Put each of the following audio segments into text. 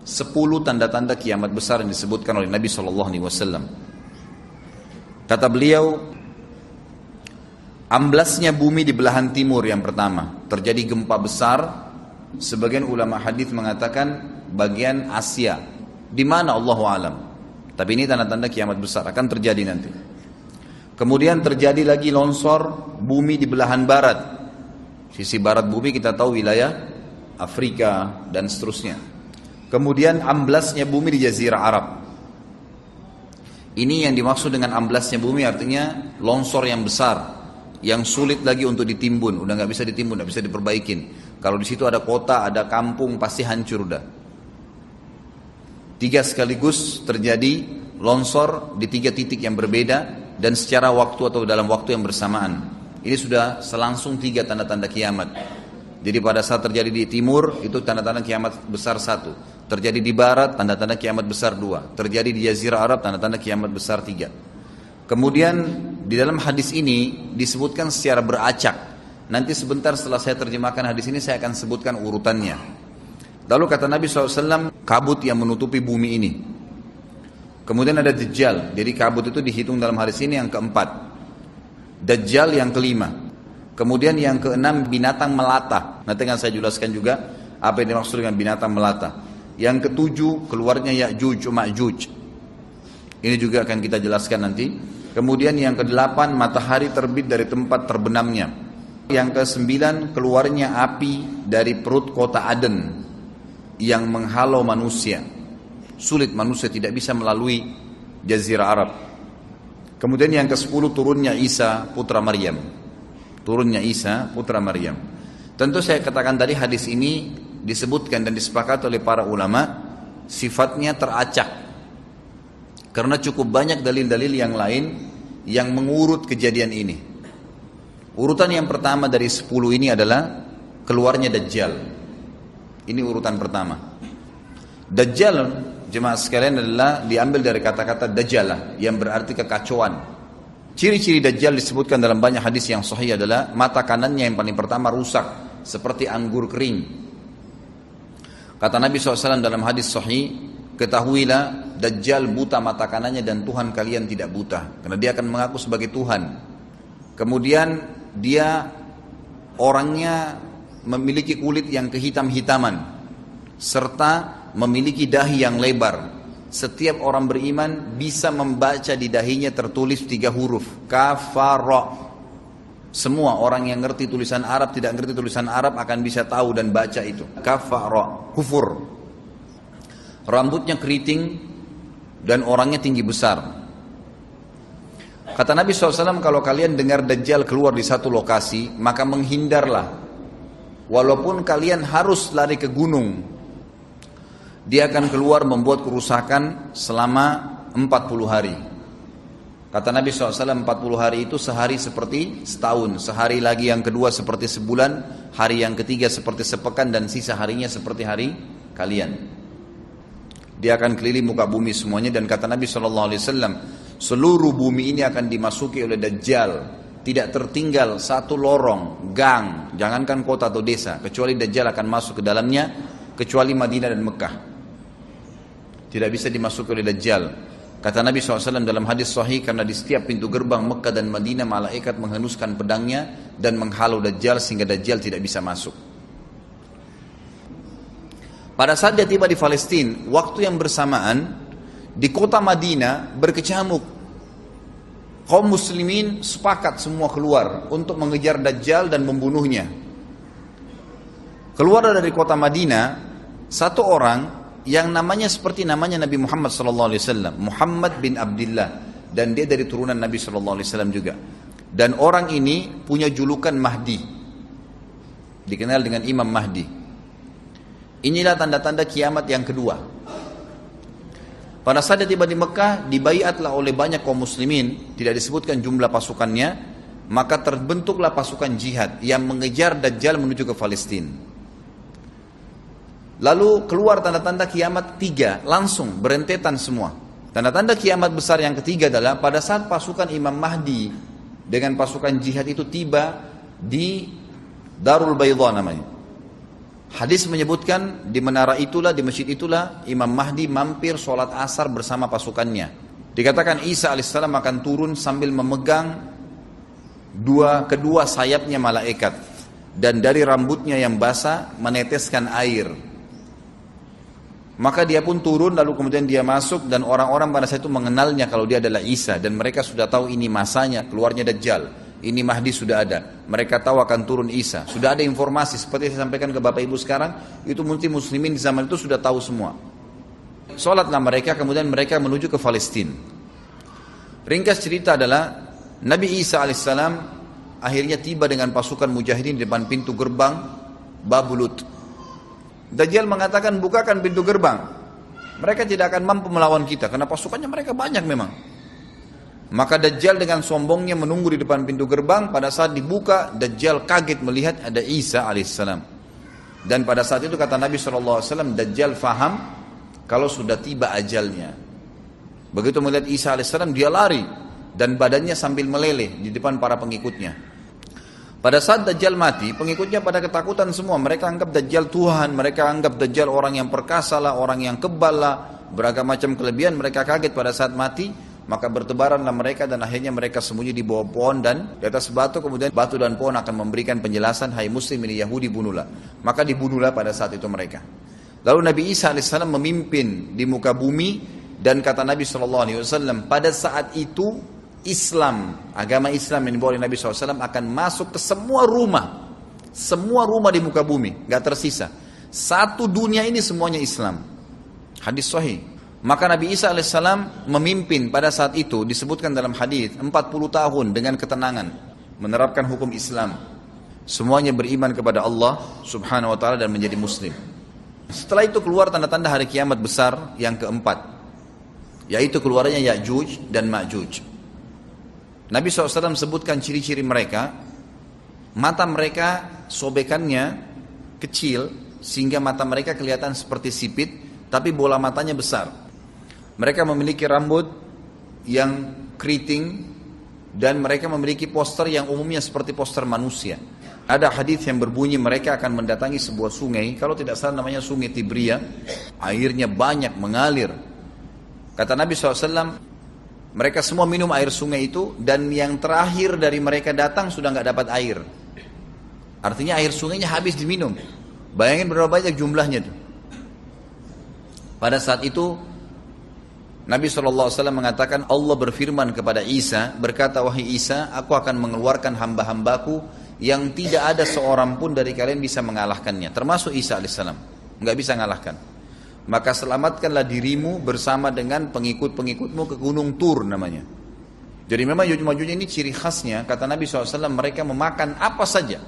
10 tanda-tanda kiamat besar yang disebutkan oleh Nabi SAW. Kata beliau, amblasnya bumi di belahan timur yang pertama, terjadi gempa besar. Sebagian ulama hadis mengatakan bagian Asia, di mana Allahu alam. Tapi ini tanda-tanda kiamat besar akan terjadi nanti. Kemudian terjadi lagi longsor bumi di belahan barat. Sisi barat bumi kita tahu wilayah Afrika dan seterusnya. Kemudian amblasnya bumi di Jazirah Arab. Ini yang dimaksud dengan amblasnya bumi, artinya longsor yang besar, yang sulit lagi untuk ditimbun, udah nggak bisa ditimbun, nggak bisa diperbaikin. Kalau di situ ada kota, ada kampung, pasti hancur udah. 3 sekaligus terjadi longsor di 3 titik yang berbeda dan secara waktu atau dalam waktu yang bersamaan. Ini sudah selangsung 3 tanda-tanda kiamat. Jadi pada saat terjadi di timur itu tanda-tanda kiamat besar 1. Terjadi di barat tanda-tanda kiamat besar 2. Terjadi di Jazirah Arab tanda-tanda kiamat besar 3. Kemudian di dalam hadis ini disebutkan secara beracak. Nanti sebentar setelah saya terjemahkan hadis ini saya akan sebutkan urutannya. Lalu kata Nabi SAW, kabut yang menutupi bumi ini. Kemudian ada Dajjal. Jadi kabut itu dihitung dalam hadis ini yang keempat. Dajjal yang kelima. Kemudian yang keenam binatang melata. Nanti akan saya jelaskan juga apa yang dimaksud dengan binatang melata. Yang ketujuh keluarnya Ya'juj Ma'juj. Ini juga akan kita jelaskan nanti. Kemudian yang kedelapan matahari terbit dari tempat terbenamnya. Yang kesembilan keluarnya api dari perut kota Aden yang menghalau manusia. Sulit, manusia tidak bisa melalui Jazirah Arab. Kemudian yang ke-10 turunnya Isa putra Maryam. Turunnya Isa putra Maryam. Tentu saya katakan tadi hadis ini disebutkan dan disepakati oleh para ulama sifatnya teracak. Karena cukup banyak dalil-dalil yang lain yang mengurut kejadian ini. Urutan yang pertama dari 10 ini adalah keluarnya Dajjal. Ini urutan pertama. Dajjal, jemaah sekalian, adalah diambil dari kata-kata Dajjalah yang berarti kekacauan. Ciri-ciri Dajjal disebutkan dalam banyak hadis yang sahih adalah mata kanannya yang paling pertama rusak seperti anggur kering. Kata Nabi SAW dalam hadis sahih, ketahuilah Dajjal buta mata kanannya dan Tuhan kalian tidak buta, karena dia akan mengaku sebagai Tuhan. Kemudian dia orangnya memiliki kulit yang kehitam-hitaman serta memiliki dahi yang lebar. Setiap orang beriman bisa membaca di dahinya tertulis 3 huruf kafara. Semua orang yang ngerti tulisan Arab, tidak ngerti tulisan Arab akan bisa tahu dan baca itu kafara, kufur. Rambutnya keriting dan orangnya tinggi besar. Kata Nabi SAW, kalau kalian dengar Dajjal keluar di satu lokasi, maka menghindarlah. Walaupun kalian harus lari ke gunung, dia akan keluar membuat kerusakan selama 40 hari. Kata Nabi SAW, 40 hari itu sehari seperti setahun, sehari lagi yang kedua seperti sebulan, hari yang ketiga seperti sepekan, dan sisa harinya seperti hari kalian. Dia akan keliling muka bumi semuanya, dan kata Nabi SAW, seluruh bumi ini akan dimasuki oleh Dajjal. Tidak tertinggal satu lorong, gang, jangankan kota atau desa, kecuali Dajjal akan masuk ke dalamnya, kecuali Madinah dan Mekah. Tidak bisa dimasuki oleh Dajjal. Kata Nabi SAW dalam hadis sahih, karena di setiap pintu gerbang Mekah dan Madinah malaikat menghenuskan pedangnya dan menghalau Dajjal sehingga Dajjal tidak bisa masuk. Pada saat dia tiba di Palestina, waktu yang bersamaan di kota Madinah berkecamuk. Kaum muslimin sepakat semua keluar untuk mengejar Dajjal dan membunuhnya. Keluar dari kota Madinah satu orang yang namanya seperti namanya Nabi Muhammad SAW, Muhammad bin Abdullah, dan dia dari turunan Nabi SAW juga. Dan orang ini punya julukan Mahdi, dikenal dengan Imam Mahdi. Inilah tanda-tanda kiamat yang kedua. Pada saat dia tiba di Mekah, dibaiatlah oleh banyak kaum muslimin, tidak disebutkan jumlah pasukannya, maka terbentuklah pasukan jihad yang mengejar Dajjal menuju ke Palestina. Lalu keluar tanda-tanda kiamat 3, langsung berentetan semua. Tanda-tanda kiamat besar yang ketiga adalah pada saat pasukan Imam Mahdi dengan pasukan jihad itu tiba di Darul Baydha namanya. Hadis menyebutkan di menara itulah, di masjid itulah Imam Mahdi mampir sholat asar bersama pasukannya. Dikatakan Isa alaihissalam akan turun sambil memegang kedua sayapnya malaikat, dan dari rambutnya yang basah meneteskan air. Maka dia pun turun, lalu kemudian dia masuk, dan orang-orang pada saat itu mengenalnya kalau dia adalah Isa, dan mereka sudah tahu ini masanya keluarnya Dajjal, ini Mahdi sudah ada. Mereka tahu akan turun Isa. Sudah ada informasi seperti saya sampaikan ke Bapak Ibu sekarang, itu muslimin di zaman itu sudah tahu semua. Sholatlah mereka, kemudian mereka menuju ke Palestina. Ringkas cerita adalah Nabi Isa alaihissalam akhirnya tiba dengan pasukan mujahidin di depan pintu gerbang Babulut. Dajjal mengatakan, bukakan pintu gerbang. Mereka tidak akan mampu melawan kita karena pasukannya mereka banyak memang. Maka Dajjal dengan sombongnya menunggu di depan pintu gerbang. Pada saat dibuka, Dajjal kaget melihat ada Isa alaihissalam. Dan pada saat itu kata Nabi SAW, Dajjal faham kalau sudah tiba ajalnya. Begitu melihat Isa alaihissalam, dia lari dan badannya sambil meleleh di depan para pengikutnya. Pada saat Dajjal mati, pengikutnya pada ketakutan semua. Mereka anggap Dajjal Tuhan, mereka anggap Dajjal orang yang perkasa lah, orang yang kebal lah, beragam macam kelebihan. Mereka kaget pada saat mati. Maka bertebaranlah mereka dan akhirnya mereka sembunyi di bawah pohon dan di atas batu. Kemudian batu dan pohon akan memberikan penjelasan, hai muslim ini Yahudi, bunuhlah. Maka dibunuhlah pada saat itu mereka. Lalu Nabi Isa AS memimpin di muka bumi. Dan kata Nabi SAW, pada saat itu Islam, agama Islam yang dibawa oleh Nabi SAW akan masuk ke semua rumah. Semua rumah di muka bumi, gak tersisa. Satu dunia ini semuanya Islam. Hadis sahih. Maka Nabi Isa AS memimpin pada saat itu, disebutkan dalam hadis 40 tahun dengan ketenangan, menerapkan hukum Islam. Semuanya beriman kepada Allah subhanahu wa ta'ala dan menjadi muslim. Setelah itu keluar tanda-tanda hari kiamat besar yang keempat, yaitu keluarnya Ya'juj dan Ma'juj. Nabi SAW sebutkan ciri-ciri mereka. Mata mereka sobekannya kecil, sehingga mata mereka kelihatan seperti sipit, tapi bola matanya besar. Mereka memiliki rambut yang keriting dan mereka memiliki poster yang umumnya seperti poster manusia. Ada hadis yang berbunyi mereka akan mendatangi sebuah sungai, kalau tidak salah namanya sungai Tibria, airnya banyak mengalir. Kata Nabi SAW, mereka semua minum air sungai itu, dan yang terakhir dari mereka datang sudah nggak dapat air. Artinya air sungainya habis diminum. Bayangin berapa banyak jumlahnya tuh. Pada saat itu Nabi SAW mengatakan, Allah berfirman kepada Isa, berkata, wahai Isa, aku akan mengeluarkan hamba-hambaku yang tidak ada seorang pun dari kalian bisa mengalahkannya, termasuk Isa alaihissalam, nggak bisa mengalahkan. Maka selamatkanlah dirimu bersama dengan pengikut-pengikutmu ke Gunung Tur namanya. Jadi memang Ya'juj ini ciri khasnya, kata Nabi SAW, mereka memakan apa saja.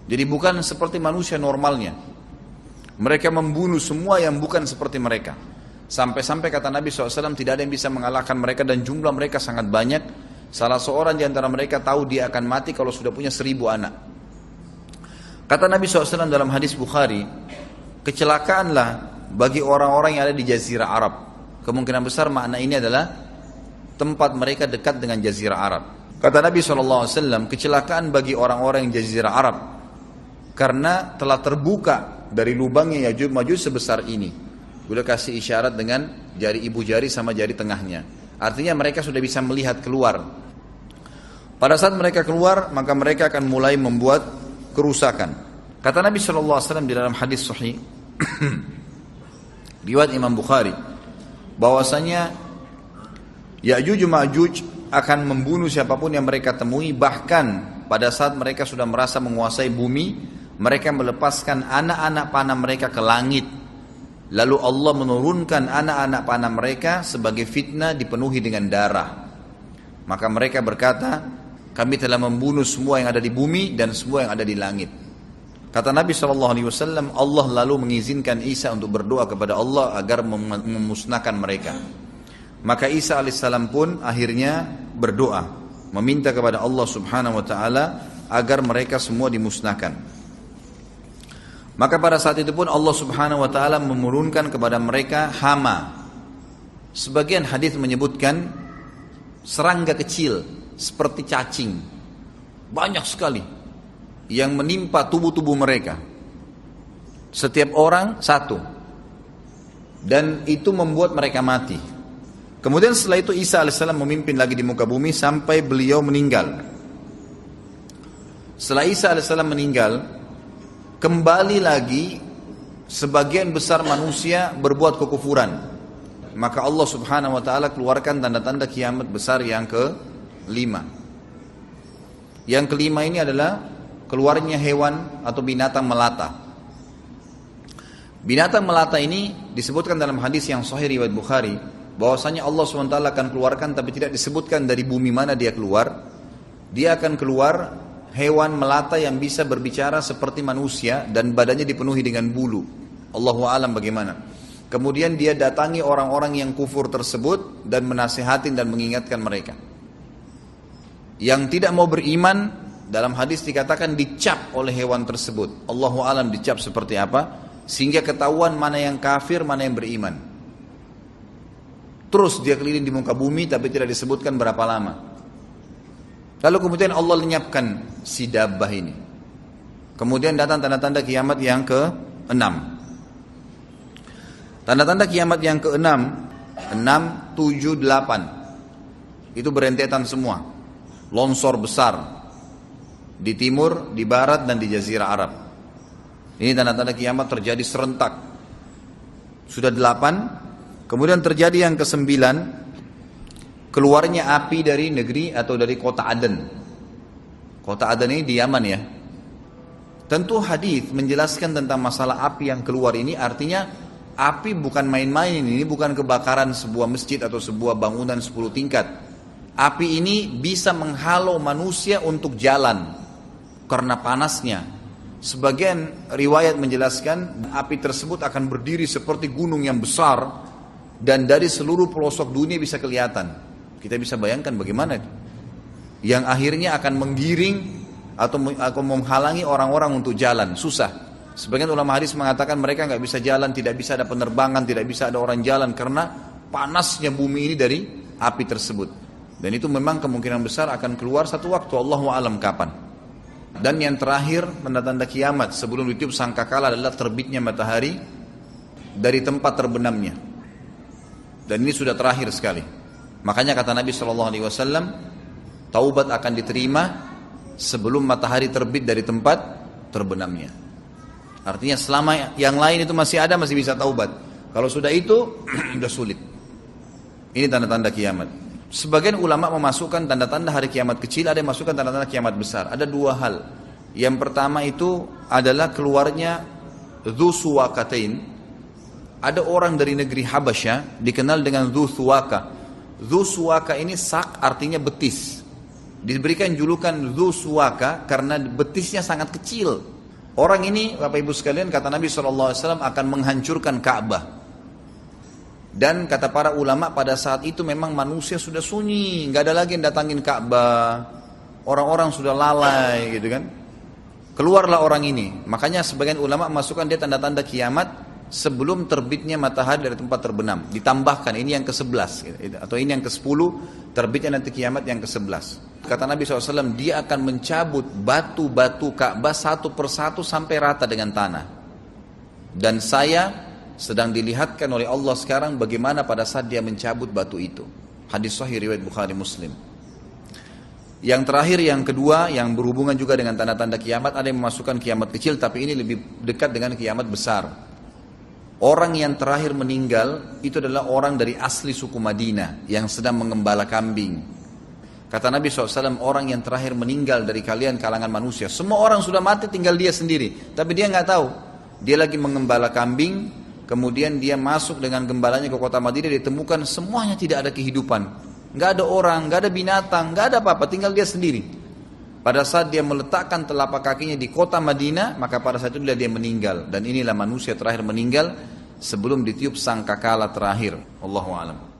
Jadi bukan seperti manusia normalnya. Mereka membunuh semua yang bukan seperti mereka. Sampai-sampai kata Nabi SAW tidak ada yang bisa mengalahkan mereka dan jumlah mereka sangat banyak. Salah seorang di antara mereka tahu dia akan mati kalau sudah punya 1000 anak. Kata Nabi SAW dalam hadis Bukhari, kecelakaanlah bagi orang-orang yang ada di Jazirah Arab. Kemungkinan besar makna ini adalah tempat mereka dekat dengan Jazirah Arab. Kata Nabi SAW, kecelakaan bagi orang-orang yang Jazirah Arab karena telah terbuka dari lubangnya Ya'juj Ma'juj sebesar ini. Udah kasih isyarat dengan jari ibu jari sama jari tengahnya. Artinya mereka sudah bisa melihat keluar. Pada saat mereka keluar, maka mereka akan mulai membuat kerusakan. Kata Nabi SAW di dalam hadis sahih riwayat Imam Bukhari, bahwasanya Ya'juj Ma'juj akan membunuh siapapun yang mereka temui. Bahkan pada saat mereka sudah merasa menguasai bumi, mereka melepaskan anak-anak panah mereka ke langit. Lalu Allah menurunkan anak-anak panah mereka sebagai fitnah dipenuhi dengan darah. Maka mereka berkata, kami telah membunuh semua yang ada di bumi dan semua yang ada di langit. Kata Nabi SAW, Allah lalu mengizinkan Isa untuk berdoa kepada Allah agar memusnahkan mereka. Maka Isa alaihissalam pun akhirnya berdoa, meminta kepada Allah subhanahu wa ta'ala agar mereka semua dimusnahkan. Maka pada saat itu pun Allah subhanahu wa ta'ala menurunkan kepada mereka hama. Sebagian hadis menyebutkan serangga kecil seperti cacing, banyak sekali yang menimpa tubuh-tubuh mereka. Setiap orang satu. Dan itu membuat mereka mati. Kemudian setelah itu Isa alaihissalam memimpin lagi di muka bumi sampai beliau meninggal. Setelah Isa alaihissalam meninggal, kembali lagi sebagian besar manusia berbuat kekufuran. Maka Allah subhanahu wa ta'ala keluarkan tanda-tanda kiamat besar yang kelima. Yang kelima ini adalah keluarnya hewan atau binatang melata. Binatang melata ini disebutkan dalam hadis yang sahih riwayat Bukhari, bahwasanya Allah SWT akan keluarkan, tapi tidak disebutkan dari bumi mana dia keluar. Dia akan keluar hewan melata yang bisa berbicara seperti manusia dan badannya dipenuhi dengan bulu. Allahu a'lam bagaimana. Kemudian dia datangi orang-orang yang kufur tersebut dan menasihatin dan mengingatkan mereka. Yang tidak mau beriman, dalam hadis dikatakan dicap oleh hewan tersebut. Allahu a'lam dicap seperti apa, sehingga ketahuan mana yang kafir, mana yang beriman. Terus dia keliling di muka bumi tapi tidak disebutkan berapa lama. Lalu kemudian Allah lenyapkan si dabbah ini. Kemudian datang tanda-tanda kiamat yang ke-6. Tanda-tanda kiamat yang ke-6, 6, 7, 8. Itu berentetan semua. Longsor besar di timur, di barat, dan di jazirah Arab. Ini tanda-tanda kiamat terjadi serentak. Sudah 8. Kemudian terjadi yang ke-9, keluarnya api dari negeri atau dari kota Aden. Kota Aden ini di Yaman ya. Tentu hadis menjelaskan tentang masalah api yang keluar ini, artinya api bukan main-main, ini bukan kebakaran sebuah masjid atau sebuah bangunan 10 tingkat. Api ini bisa menghalau manusia untuk jalan karena panasnya. Sebagian riwayat menjelaskan api tersebut akan berdiri seperti gunung yang besar dan dari seluruh pelosok dunia bisa kelihatan. Kita bisa bayangkan bagaimana itu. Yang akhirnya akan menggiring atau menghalangi orang-orang untuk jalan, susah. Sebagian ulama hadis mengatakan mereka nggak bisa jalan, tidak bisa ada penerbangan, tidak bisa ada orang jalan karena panasnya bumi ini dari api tersebut. Dan itu memang kemungkinan besar akan keluar satu waktu, Allahu a'lam kapan. Dan yang terakhir tanda-tanda kiamat sebelum ditiup sangkakala adalah terbitnya matahari dari tempat terbenamnya. Dan ini sudah terakhir sekali. Makanya kata Nabi SAW, taubat akan diterima sebelum matahari terbit dari tempat terbenamnya. Artinya selama yang lain itu masih ada, masih bisa taubat. Kalau sudah itu, sudah sulit. Ini tanda-tanda kiamat. Sebagian ulama memasukkan tanda-tanda hari kiamat kecil, ada yang masukkan tanda-tanda kiamat besar. Ada dua hal. Yang pertama itu adalah keluarnya Dzu Suwakatain. Ada orang dari negeri Habasyah dikenal dengan Dzu Suwaka. Dzu Suwaka ini sak artinya betis. Diberikan julukan Dzu Suwaka karena betisnya sangat kecil. Orang ini, Bapak Ibu sekalian, kata Nabi SAW akan menghancurkan Ka'bah. Dan kata para ulama pada saat itu memang manusia sudah sunyi, nggak ada lagi yang datangin Ka'bah. Orang-orang sudah lalai gitu kan. Keluarlah orang ini. Makanya sebagian ulama masukkan dia tanda-tanda kiamat sebelum terbitnya matahari dari tempat terbenam. Ditambahkan ini yang ke-11 gitu. Atau ini yang ke-10, terbitnya nanti kiamat yang ke-11. Kata Nabi SAW, dia akan mencabut batu-batu Ka'bah satu persatu sampai rata dengan tanah. Dan saya sedang dilihatkan oleh Allah sekarang bagaimana pada saat dia mencabut batu itu. Hadis sahih riwayat Bukhari Muslim. Yang terakhir, yang kedua, yang berhubungan juga dengan tanda-tanda kiamat, ada yang memasukkan kiamat kecil, tapi ini lebih dekat dengan kiamat besar. Orang yang terakhir meninggal itu adalah orang dari asli suku Madinah yang sedang mengembala kambing. Kata Nabi SAW, orang yang terakhir meninggal dari kalian kalangan manusia. Semua orang sudah mati, tinggal dia sendiri. Tapi dia nggak tahu. Dia lagi mengembala kambing. Kemudian dia masuk dengan gembalanya ke kota Madinah, ditemukan semuanya tidak ada kehidupan. Nggak ada orang, nggak ada binatang, nggak ada apa-apa, tinggal dia sendiri. Pada saat dia meletakkan telapak kakinya di kota Madinah, maka pada saat itu dia meninggal. Dan inilah manusia terakhir meninggal sebelum ditiup sangkakala terakhir. Allahu a'lam.